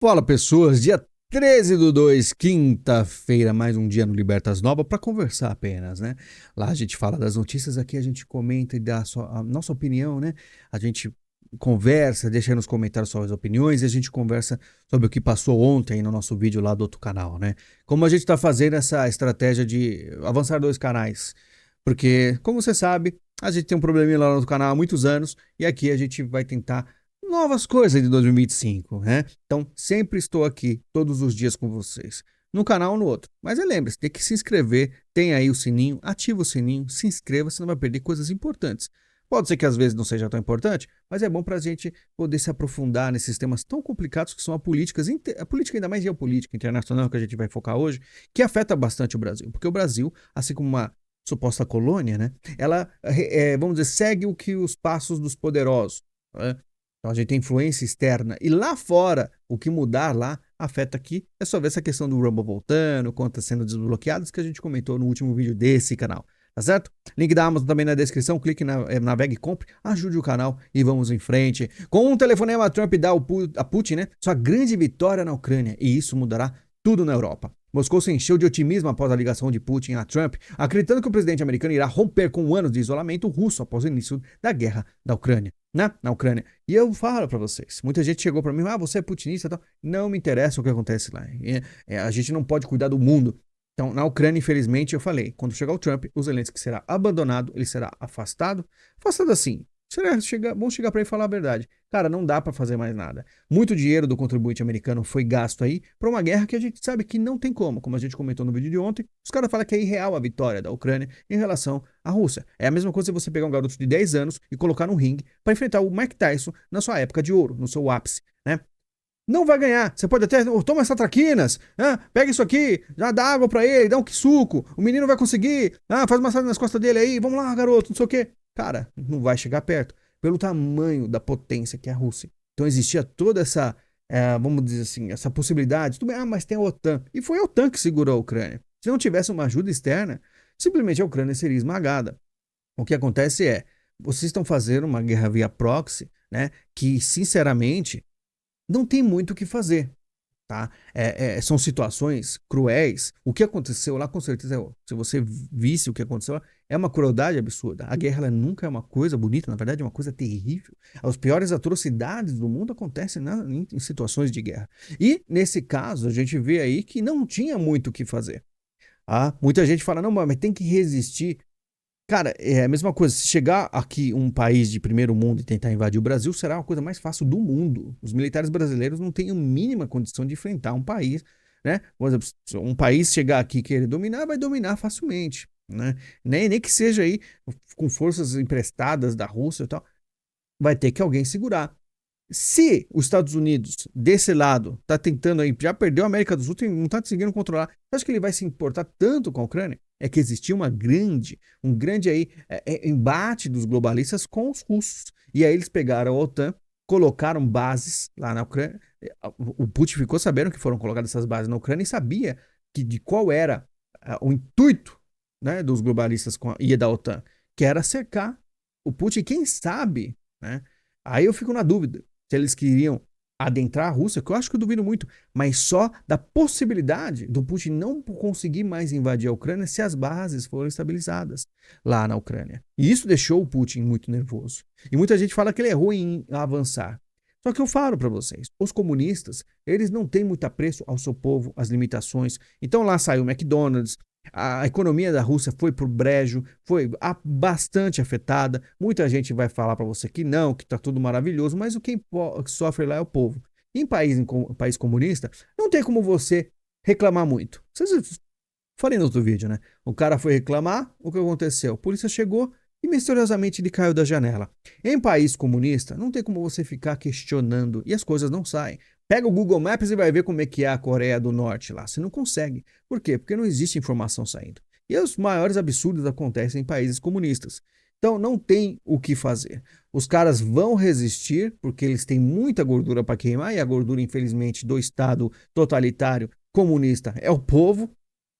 Fala pessoas, dia 13/2, quinta-feira, mais um dia no Libertas Nova para conversar apenas, né? Lá a gente fala das notícias, aqui a gente comenta e dá a nossa opinião, né? A gente conversa, deixa aí nos comentários suas opiniões e a gente conversa sobre o que passou ontem no nosso vídeo lá do outro canal, né? Como a gente tá fazendo essa estratégia de avançar dois canais, porque, como você sabe, a gente tem um probleminha lá no outro canal há muitos anos e aqui a gente vai tentar novas coisas de 2025, né? Então, sempre estou aqui todos os dias com vocês, num canal ou no outro. Mas lembre-se, tem que se inscrever, tem aí o sininho, ativa o sininho, se inscreva, você não vai perder coisas importantes. Pode ser que às vezes não seja tão importante, mas é bom para a gente poder se aprofundar nesses temas tão complicados que são a política ainda mais geopolítica internacional que a gente vai focar hoje, que afeta bastante o Brasil. Porque o Brasil, assim como uma suposta colônia, né? Ela, vamos dizer, segue o que os passos dos poderosos, né? Então a gente tem influência externa. E lá fora, o que mudar lá afeta aqui. É só ver essa questão do Rumble voltando, contas sendo desbloqueadas, que a gente comentou no último vídeo desse canal. Tá certo? Link da Amazon também na descrição. Clique na navegue e compre. Ajude o canal e vamos em frente. Com um telefonema, Trump dá a Putin, né, sua grande vitória na Ucrânia. E isso mudará tudo na Europa. Moscou se encheu de otimismo após a ligação de Putin a Trump, acreditando que o presidente americano irá romper com anos de isolamento russo após o início da guerra da Ucrânia, né? Na Ucrânia. E eu falo para vocês, muita gente chegou para mim, você é putinista e tal. Não me interessa o que acontece lá. A gente não pode cuidar do mundo. Então, na Ucrânia, infelizmente, eu falei, quando chegar o Trump, o Zelensky será abandonado, ele será afastado. Afastado assim, vão chegar para ele falar a verdade. Cara, não dá para fazer mais nada. Muito dinheiro do contribuinte americano foi gasto aí para uma guerra que a gente sabe que não tem como a gente comentou no vídeo de ontem. Os caras falam que é irreal a vitória da Ucrânia em relação à Rússia. É a mesma coisa se você pegar um garoto de 10 anos e colocar num ringue para enfrentar o Mike Tyson na sua época de ouro, no seu ápice, né? Não vai ganhar. Você pode até, toma essa traquinas, pega isso aqui, já dá água pra ele, dá um suco, o menino vai conseguir, faz massagem nas costas dele aí, vamos lá, garoto, não sei o quê. Cara, não vai chegar perto, pelo tamanho da potência que é a Rússia. Então existia toda essa, vamos dizer assim, essa possibilidade. Tudo bem, mas tem a OTAN. E foi a OTAN que segurou a Ucrânia. Se não tivesse uma ajuda externa, simplesmente a Ucrânia seria esmagada. O que acontece é, vocês estão fazendo uma guerra via proxy, né, que sinceramente não tem muito o que fazer, tá? São situações cruéis. O que aconteceu lá, com certeza, se você visse o que aconteceu lá, é uma crueldade absurda. A guerra ela nunca é uma coisa bonita, na verdade é uma coisa terrível. As piores atrocidades do mundo acontecem em situações de guerra. E, nesse caso, a gente vê aí que não tinha muito o que fazer. Muita gente fala, não, mas tem que resistir. Cara, é a mesma coisa. Se chegar aqui um país de primeiro mundo e tentar invadir o Brasil, será a coisa mais fácil do mundo. Os militares brasileiros não têm a mínima condição de enfrentar um país, né? Por exemplo, se um país chegar aqui e querer dominar, vai dominar facilmente, né? Nem que seja aí com forças emprestadas da Rússia e tal, vai ter que alguém segurar. Se os Estados Unidos, desse lado, tá tentando aí, já perdeu a América do Sul, não tá conseguindo controlar, você acha que ele vai se importar tanto com a Ucrânia? É que existia um grande aí embate dos globalistas com os russos. E aí eles pegaram a OTAN, colocaram bases lá na Ucrânia. O Putin ficou sabendo que foram colocadas essas bases na Ucrânia e sabia de qual era o intuito, né, dos globalistas e da OTAN, que era cercar o Putin. Quem sabe, né? Aí eu fico na dúvida se eles queriam adentrar a Rússia, que eu acho que eu duvido muito, mas só da possibilidade do Putin não conseguir mais invadir a Ucrânia se as bases forem estabilizadas lá na Ucrânia. E isso deixou o Putin muito nervoso. E muita gente fala que ele errou em avançar. Só que eu falo para vocês, os comunistas, eles não têm muito apreço ao seu povo, às limitações. Então lá saiu o McDonald's, a economia da Rússia foi pro brejo, foi bastante afetada. Muita gente vai falar para você que não, que tá tudo maravilhoso, mas quem sofre lá é o povo. Em país comunista, não tem como você reclamar muito. Vocês falei no outro vídeo, né? O cara foi reclamar, o que aconteceu? A polícia chegou e misteriosamente ele caiu da janela. Em país comunista, não tem como você ficar questionando e as coisas não saem. Pega o Google Maps e vai ver como é que é a Coreia do Norte lá. Você não consegue. Por quê? Porque não existe informação saindo. E os maiores absurdos acontecem em países comunistas. Então não tem o que fazer. Os caras vão resistir porque eles têm muita gordura para queimar e a gordura, infelizmente, do Estado totalitário comunista é o povo.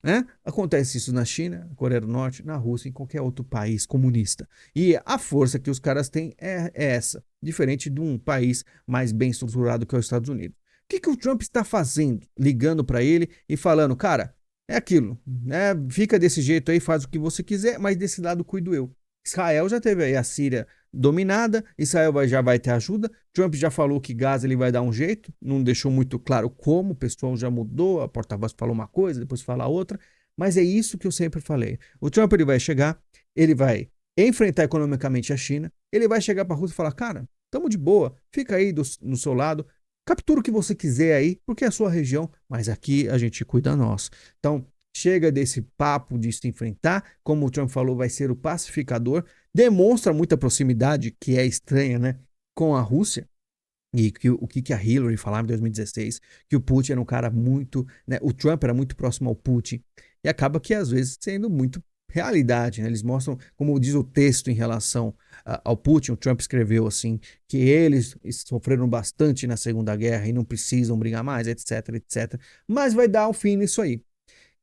Né? Acontece isso na China, na Coreia do Norte, na Rússia, em qualquer outro país comunista. E a força que os caras têm é essa, diferente de um país mais bem estruturado que é os Estados Unidos. que o Trump está fazendo? Ligando para ele e falando, cara, é aquilo, né? Fica desse jeito aí, faz o que você quiser, mas desse lado cuido eu. Israel já teve aí a Síria dominada, Israel já vai ter ajuda. Trump já falou que Gaza ele vai dar um jeito, não deixou muito claro como, o pessoal já mudou, a porta-voz falou uma coisa, depois fala outra, mas é isso que eu sempre falei. O Trump ele vai chegar, ele vai enfrentar economicamente a China, ele vai chegar para a Rússia e falar, cara, tamo de boa, fica aí no seu lado, captura o que você quiser aí, porque é a sua região, mas aqui a gente cuida nós. Então, chega desse papo de se enfrentar, como o Trump falou, vai ser o pacificador, demonstra muita proximidade, que é estranha, né, com a Rússia, e o que a Hillary falava em 2016, que o Putin era um cara muito, né, o Trump era muito próximo ao Putin, e acaba que às vezes sendo muito realidade, né? Eles mostram, como diz o texto em relação ao Putin, o Trump escreveu assim, que eles sofreram bastante na Segunda Guerra e não precisam brigar mais, etc, etc, mas vai dar um fim nisso aí.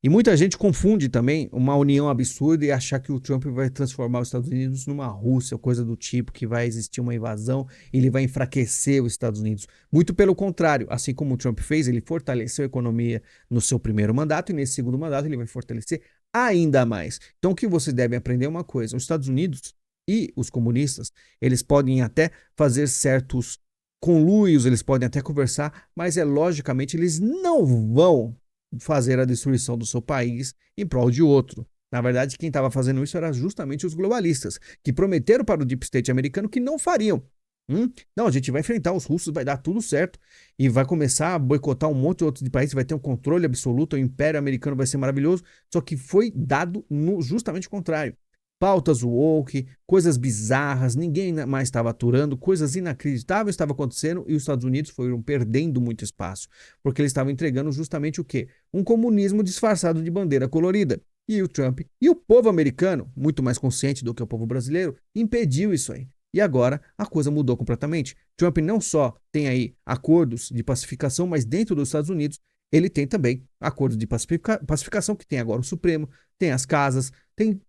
E muita gente confunde também uma união absurda e achar que o Trump vai transformar os Estados Unidos numa Rússia, coisa do tipo, que vai existir uma invasão e ele vai enfraquecer os Estados Unidos. Muito pelo contrário, assim como o Trump fez, ele fortaleceu a economia no seu primeiro mandato e nesse segundo mandato ele vai fortalecer ainda mais. Então o que vocês devem aprender é uma coisa, os Estados Unidos e os comunistas, eles podem até fazer certos conluios, eles podem até conversar, mas logicamente eles não vão fazer a destruição do seu país em prol de outro. Na verdade, quem estava fazendo isso era justamente os globalistas, que prometeram para o Deep State americano que não fariam. Não, a gente vai enfrentar os russos, vai dar tudo certo e vai começar a boicotar um monte de outros países, vai ter um controle absoluto, o Império Americano vai ser maravilhoso, só que foi dado justamente o contrário. Pautas woke, coisas bizarras, ninguém mais estava aturando, coisas inacreditáveis estavam acontecendo e os Estados Unidos foram perdendo muito espaço, porque eles estavam entregando justamente o quê? Um comunismo disfarçado de bandeira colorida. E o Trump e o povo americano, muito mais consciente do que o povo brasileiro, impediu isso aí. E agora a coisa mudou completamente. Trump não só tem aí acordos de pacificação, mas dentro dos Estados Unidos ele tem também acordos de pacificação, que tem agora o Supremo, tem as casas, tem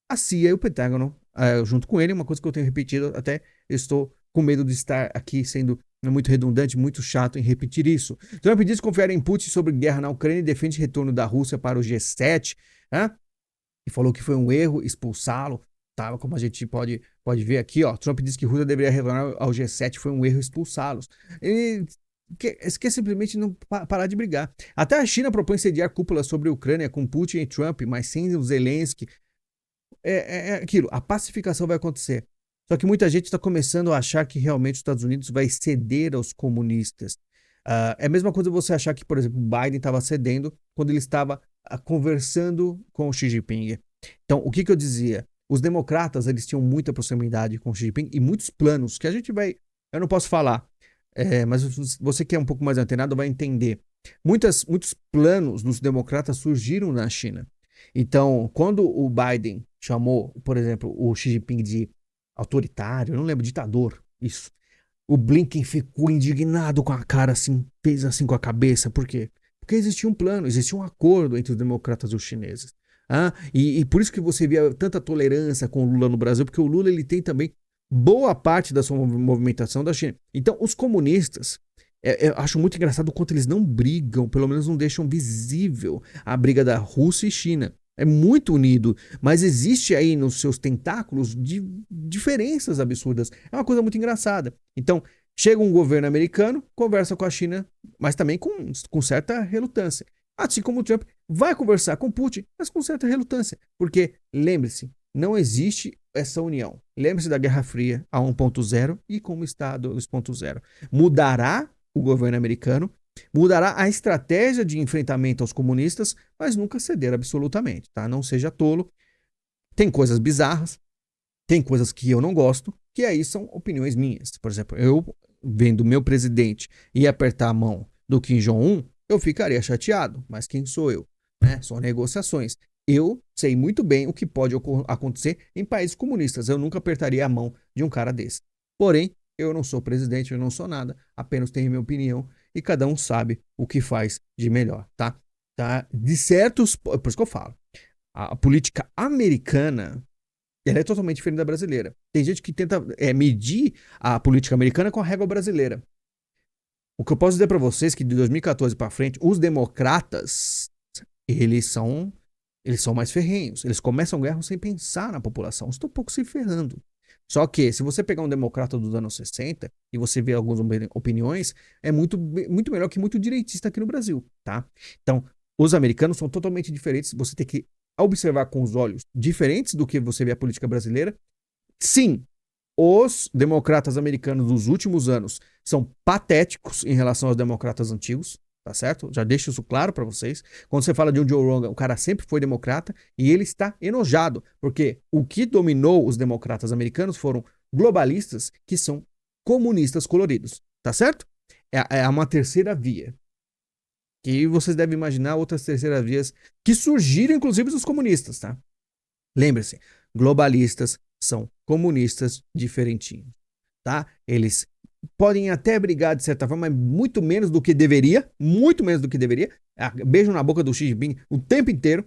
a CIA e o Pentágono junto com ele, uma coisa que eu tenho repetido, até estou com medo de estar aqui sendo muito redundante, muito chato em repetir isso. Trump diz confiar em Putin sobre guerra na Ucrânia e defende retorno da Rússia para o G7, né? E falou que foi um erro expulsá-lo, tá? Como a gente pode ver aqui, ó, Trump diz que a Rússia deveria retornar ao G7, foi um erro expulsá-los. Ele quer simplesmente não parar de brigar. Até a China propõe sediar cúpulas sobre a Ucrânia com Putin e Trump, mas sem o Zelensky. É aquilo, a pacificação vai acontecer. Só que muita gente está começando a achar que realmente os Estados Unidos vai ceder aos comunistas. É a mesma coisa você achar que, por exemplo, Biden estava cedendo quando ele estava conversando com o Xi Jinping. Então, o que eu dizia? Os democratas, eles tinham muita proximidade com o Xi Jinping e muitos planos que a gente vai... Eu não posso falar, mas você que é um pouco mais antenado vai entender. Muitos planos dos democratas surgiram na China. Então, quando o Biden chamou, por exemplo, o Xi Jinping de autoritário, eu não lembro, ditador, isso. O Blinken ficou indignado com a cara assim, fez assim com a cabeça. Por quê? Porque existia um plano, existia um acordo entre os democratas e os chineses. E por isso que você via tanta tolerância com o Lula no Brasil, porque o Lula ele tem também boa parte da sua movimentação da China. Então, os comunistas, eu acho muito engraçado o quanto eles não brigam, pelo menos não deixam visível a briga da Rússia e China. É muito unido, mas existe aí nos seus tentáculos diferenças absurdas. É uma coisa muito engraçada. Então, chega um governo americano, conversa com a China, mas também com certa relutância. Assim como o Trump vai conversar com Putin, mas com certa relutância. Porque, lembre-se, não existe essa união. Lembre-se da Guerra Fria a 1.0 e como está a 2.0. Mudará o governo americano, mudará a estratégia de enfrentamento aos comunistas, mas nunca ceder absolutamente, tá? Não seja tolo. Tem coisas bizarras, tem coisas que eu não gosto, que aí são opiniões minhas. Por exemplo, eu vendo meu presidente ir apertar a mão do Kim Jong-un, eu ficaria chateado, mas quem sou eu? Né? São negociações. Eu sei muito bem o que pode acontecer em países comunistas. Eu nunca apertaria a mão de um cara desse. Porém, eu não sou presidente, eu não sou nada, apenas tenho minha opinião e cada um sabe o que faz de melhor, tá? De certos, por isso que eu falo, a política americana, ela é totalmente diferente da brasileira. Tem gente que tenta medir a política americana com a régua brasileira. O que eu posso dizer para vocês é que de 2014 para frente, os democratas, eles são mais ferrenhos. Eles começam guerra sem pensar na população. Estão um pouco se ferrando. Só que, se você pegar um democrata dos anos 60 e você ver algumas opiniões, é muito melhor que muito direitista aqui no Brasil, tá? Então, os americanos são totalmente diferentes. Você tem que observar com os olhos diferentes do que você vê a política brasileira. Sim, os democratas americanos dos últimos anos são patéticos em relação aos democratas antigos, tá certo? Já deixo isso claro para vocês. Quando você fala de um Joe Rogan, o cara sempre foi democrata e ele está enojado, porque o que dominou os democratas americanos foram globalistas que são comunistas coloridos, tá certo? É uma terceira via. Que vocês devem imaginar outras terceiras vias que surgiram, inclusive, dos comunistas, tá? Lembre-se, globalistas são comunistas diferentinhos, tá? Eles podem até brigar de certa forma, mas muito menos do que deveria, muito menos do que deveria. Beijo na boca do Xi Jinping o tempo inteiro.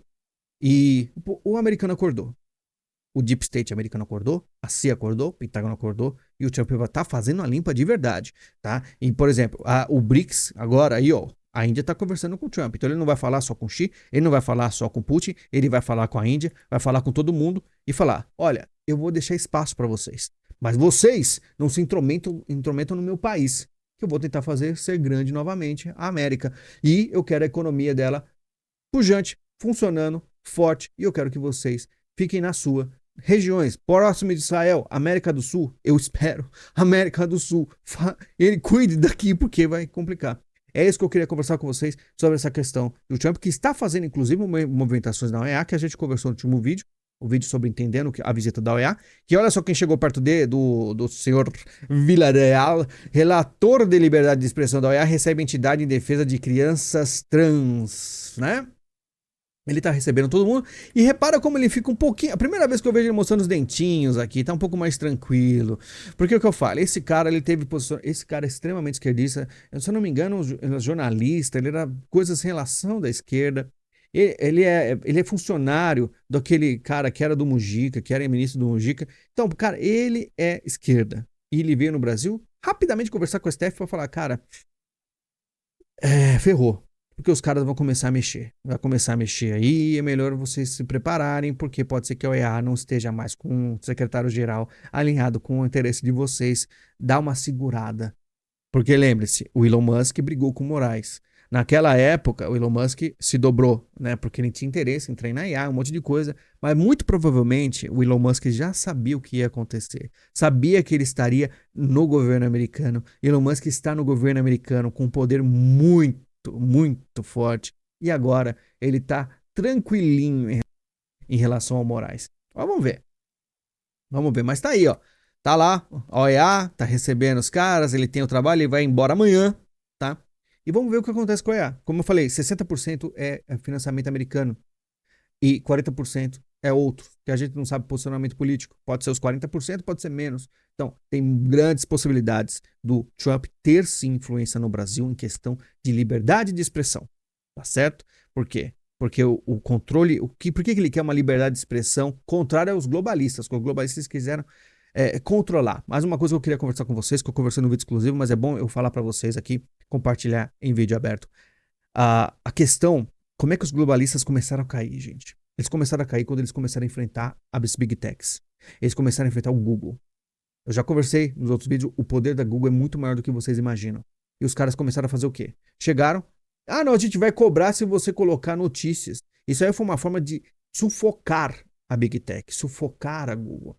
E o americano acordou. O Deep State americano acordou, a CIA acordou, o Pentágono acordou e o Trump vai estar fazendo a limpa de verdade, tá? E, por exemplo, o BRICS agora aí, ó, a Índia está conversando com o Trump. Então ele não vai falar só com o Xi, ele não vai falar só com o Putin, ele vai falar com a Índia, vai falar com todo mundo e falar, olha, eu vou deixar espaço para vocês, mas vocês não se intrometam no meu país, que eu vou tentar fazer ser grande novamente, a América. E eu quero a economia dela pujante, funcionando, forte, e eu quero que vocês fiquem na sua. Regiões próximas de Israel, América do Sul, eu espero, América do Sul, ele cuide daqui porque vai complicar. É isso que eu queria conversar com vocês sobre essa questão do Trump, que está fazendo inclusive movimentações na OEA, que a gente conversou no último vídeo, o vídeo sobre entendendo a visita da OEA, que olha só quem chegou perto do senhor Villarreal, relator de liberdade de expressão da OEA, recebe entidade em defesa de crianças trans, né? Ele tá recebendo todo mundo. E repara como ele fica um pouquinho. A primeira vez que eu vejo ele mostrando os dentinhos aqui, tá um pouco mais tranquilo. Porque o que eu falo? Esse cara, ele teve posição. Esse cara é extremamente esquerdista. Se eu não me engano, ele é jornalista, ele era coisas em relação da esquerda. Ele é funcionário daquele cara que era do Mujica, que era ministro do Mujica. Então, cara, ele é esquerda. E ele veio no Brasil rapidamente conversar com o STF pra falar, cara, ferrou. Porque os caras vão começar a mexer. Vai começar a mexer aí, é melhor vocês se prepararem, porque pode ser que a OEA não esteja mais com o secretário-geral alinhado com o interesse de vocês. Dá uma segurada. Porque lembre-se, o Elon Musk brigou com o Moraes. Naquela época, o Elon Musk se dobrou, né? Porque ele tinha interesse em treinar IA, um monte de coisa. Mas muito provavelmente o Elon Musk já sabia o que ia acontecer. Sabia que ele estaria no governo americano. Elon Musk está no governo americano com um poder muito forte. E agora ele tá tranquilinho em relação ao Moraes. Vamos ver. Vamos ver. Mas tá aí, ó. Tá lá, a OEA, tá recebendo os caras, ele tem o trabalho, ele vai embora amanhã, tá? E vamos ver o que acontece com a OEA. Como eu falei, 60% é financiamento americano e 40% é outro, que a gente não sabe posicionamento político. Pode ser os 40%, pode ser menos. Então, tem grandes possibilidades do Trump ter sim influência no Brasil em questão de liberdade de expressão, tá certo? Por quê? Porque o controle, por que ele quer uma liberdade de expressão contrária aos globalistas? Porque os globalistas quiseram controlar. Mais uma coisa que eu queria conversar com vocês, que eu conversei no vídeo exclusivo, mas é bom eu falar para vocês aqui, compartilhar em vídeo aberto. A questão, como é que os globalistas começaram a cair, gente? Eles começaram a cair quando eles começaram a enfrentar as Big Techs. Eles começaram a enfrentar o Google. Eu já conversei nos outros vídeos, o poder da Google é muito maior do que vocês imaginam. E os caras começaram a fazer o quê? Chegaram, não, a gente vai cobrar se você colocar notícias. Isso aí foi uma forma de sufocar a Big Tech, sufocar a Google.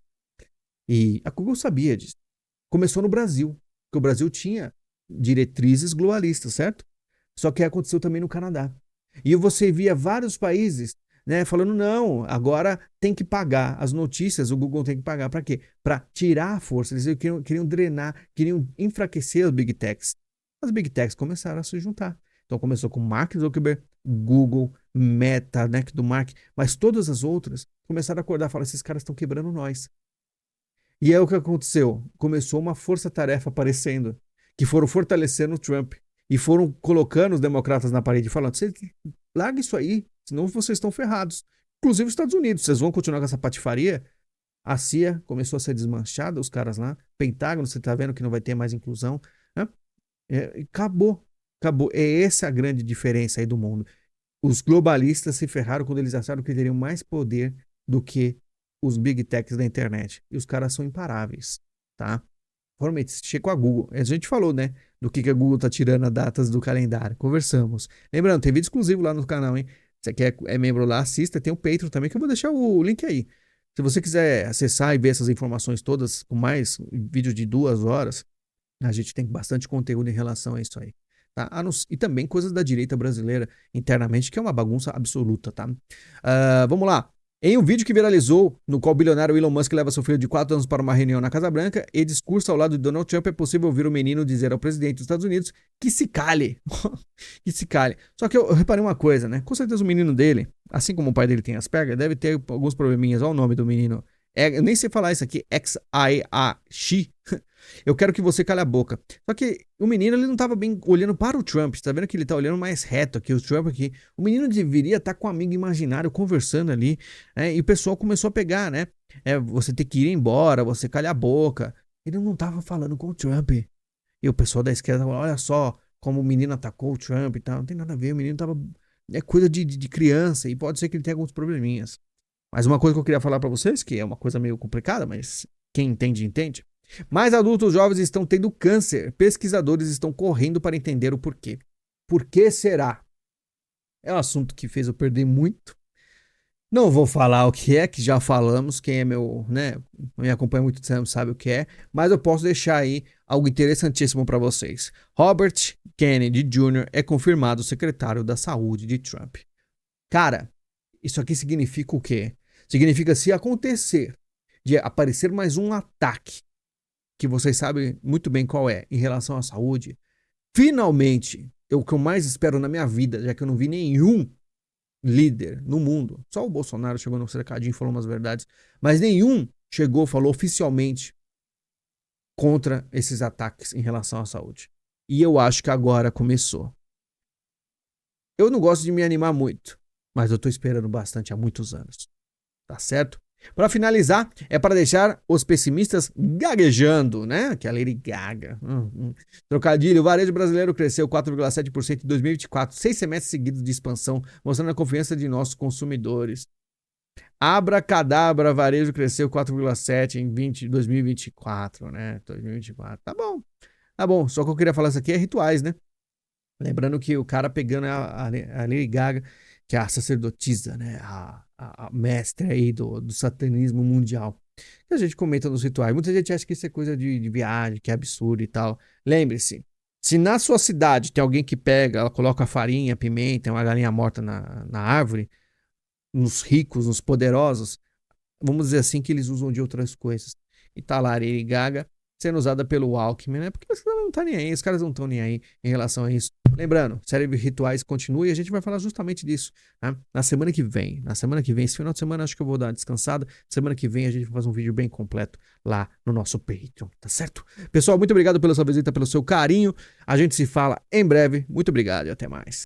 E a Google sabia disso. Começou no Brasil, porque o Brasil tinha diretrizes globalistas, certo? Só que aconteceu também no Canadá. E você via vários países, né, falando, não, agora tem que pagar as notícias, o Google tem que pagar. Para quê? Para tirar a força. Eles queriam drenar, queriam enfraquecer as Big Techs. As Big Techs começaram a se juntar. Então começou com Mark Zuckerberg, Google, Meta, né, do Mark, mas todas as outras começaram a acordar e falar, esses caras estão quebrando nós. E é o que aconteceu. Começou uma força-tarefa aparecendo, que foram fortalecendo o Trump. E foram colocando os democratas na parede, falando, larga isso aí, senão vocês estão ferrados. Inclusive os Estados Unidos, vocês vão continuar com essa patifaria? A CIA começou a ser desmanchada, os caras lá. Pentágono, você tá vendo que não vai ter mais inclusão. Né? Acabou. Acabou. É essa a grande diferença aí do mundo. Os globalistas se ferraram quando eles acharam que teriam mais poder do que os big techs da internet. E os caras são imparáveis, tá? Provavelmente, checa com a Google. A gente falou, né? Do que a Google tá tirando as datas do calendário. Conversamos. Lembrando, tem vídeo exclusivo lá no canal, hein? Você quer é membro lá, assista. Tem o Patreon também, que eu vou deixar o link aí. Se você quiser acessar e ver essas informações todas, com mais vídeos de 2 horas, a gente tem bastante conteúdo em relação a isso aí. Tá? E também coisas da direita brasileira internamente, que é uma bagunça absoluta, tá? Vamos lá. Em um vídeo que viralizou, no qual o bilionário Elon Musk leva seu filho de 4 anos para uma reunião na Casa Branca e discursa ao lado de Donald Trump, é possível ouvir o menino dizer ao presidente dos Estados Unidos que se cale. Que se cale. Só que eu reparei uma coisa, né? Com certeza o menino dele, assim como o pai dele tem Asperger, deve ter alguns probleminhas. Olha o nome do menino. Eu nem sei falar isso aqui. X-I-A-X. Eu quero que você cale a boca. Só que o menino, ele não estava bem olhando para o Trump. Você tá vendo que ele tá olhando mais reto aqui, o Trump aqui. O menino deveria estar com um amigo imaginário conversando ali. E o pessoal começou a pegar, né? Você tem que ir embora, você cale a boca. Ele não estava falando com o Trump. E o pessoal da esquerda falou: olha só como o menino atacou o Trump e tal. Não tem nada a ver, o menino tava. É coisa de criança e pode ser que ele tenha alguns probleminhas. Mas uma coisa que eu queria falar para vocês, que é uma coisa meio complicada, mas quem entende, entende. Mais adultos jovens estão tendo câncer. Pesquisadores estão correndo para entender o porquê. Por que será? É um assunto que fez eu perder muito. Não vou falar o que é, que já falamos. Quem é meu, né, me acompanha há muito tempo sabe o que é. Mas eu posso deixar aí algo interessantíssimo para vocês. Robert Kennedy Jr. é confirmado secretário da Saúde de Trump. Cara, isso aqui significa o quê? Significa se acontecer de aparecer mais um ataque, que vocês sabem muito bem qual é, em relação à saúde, finalmente, o que eu mais espero na minha vida, já que eu não vi nenhum líder no mundo, só o Bolsonaro chegou no cercadinho e falou umas verdades, mas nenhum chegou, falou oficialmente contra esses ataques em relação à saúde. E eu acho que agora começou. Eu não gosto de me animar muito, mas eu tô esperando bastante há muitos anos. Tá certo? Para finalizar, é para deixar os pessimistas gaguejando, né? Que é a Lady Gaga. Trocadilho, o varejo brasileiro cresceu 4,7% em 2024, 6 semestres seguidos de expansão, mostrando a confiança de nossos consumidores. Abracadabra, varejo cresceu 4,7% em 2024, né? 2024. Tá bom. Tá bom. Só que eu queria falar isso aqui é rituais, né? Lembrando que o cara pegando a Lady Gaga, que é a sacerdotisa, né? A mestre aí do satanismo mundial. Que a gente comenta nos rituais. Muita gente acha que isso é coisa de viagem, que é absurdo e tal. Lembre-se, se na sua cidade tem alguém que pega, ela coloca farinha, pimenta, uma galinha morta na árvore, nos ricos, nos poderosos, vamos dizer assim que eles usam de outras coisas. E tá lá a Lady Gaga sendo usada pelo Alckmin, né? Porque os caras não estão nem aí, os caras não estão nem aí em relação a isso. Lembrando, série de rituais continua e a gente vai falar justamente disso, né? Na semana que vem. Na semana que vem, esse final de semana acho que eu vou dar uma descansada. Semana que vem a gente vai fazer um vídeo bem completo lá no nosso Patreon, tá certo? Pessoal, muito obrigado pela sua visita, pelo seu carinho. A gente se fala em breve. Muito obrigado e até mais.